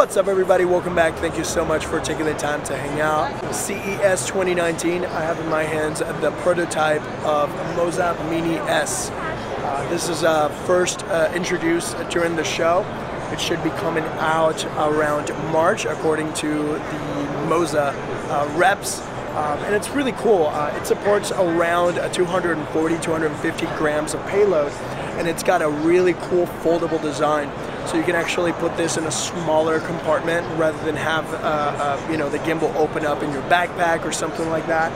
What's up, everybody? Welcome back. Thank you so much for taking the time to hang out. CES 2019, I have in my hands the prototype of Moza Mini-S. This is first introduced during the show. It should be coming out around March, according to the Moza reps. And it's really cool. It supports around 240-250 grams of payload, and it's got a really cool foldable design. So you can actually put this in a smaller compartment rather than have the gimbal open up in your backpack or something like that.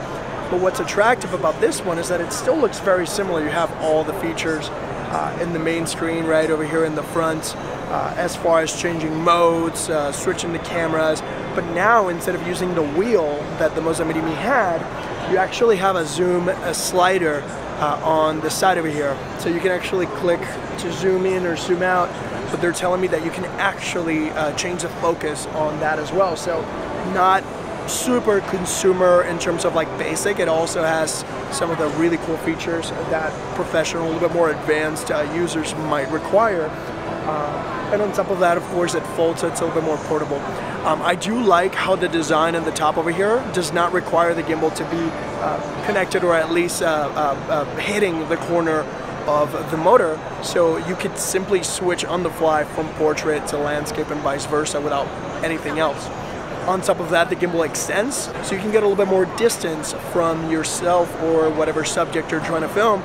But what's attractive about this one is that it still looks very similar. You have all the features in the main screen right over here in the front, as far as changing modes, switching the cameras. But now, instead of using the wheel that the Moza Mini-MI had, you actually have a zoom slider on the side over here. So you can actually click to zoom in or zoom out, but they're telling me that you can actually change the focus on that as well. So not super consumer in terms of like basic. It also has some of the really cool features that professional, a little bit more advanced users might require. And on top of that, of course, it folds, so it's a little bit more portable. I do like how the design on the top over here does not require the gimbal to be connected, or at least hitting the corner of the motor, so you could simply switch on the fly from portrait to landscape and vice versa without anything else. On top of that, the gimbal extends, so you can get a little bit more distance from yourself or whatever subject you're trying to film,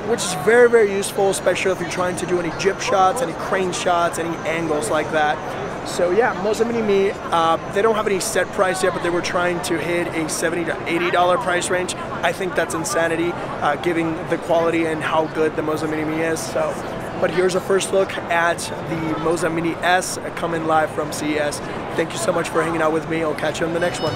which is very, very useful, especially if you're trying to do any jib shots, any crane shots, any angles like that. So yeah, Moza Mini-MI, they don't have any set price yet, but they were trying to hit a $70 to $80 price range. I think that's insanity, given the quality and how good the Moza Mini-MI is. So, but here's a first look at the Moza Mini-S coming live from CES. Thank you so much for hanging out with me. I'll catch you on the next one.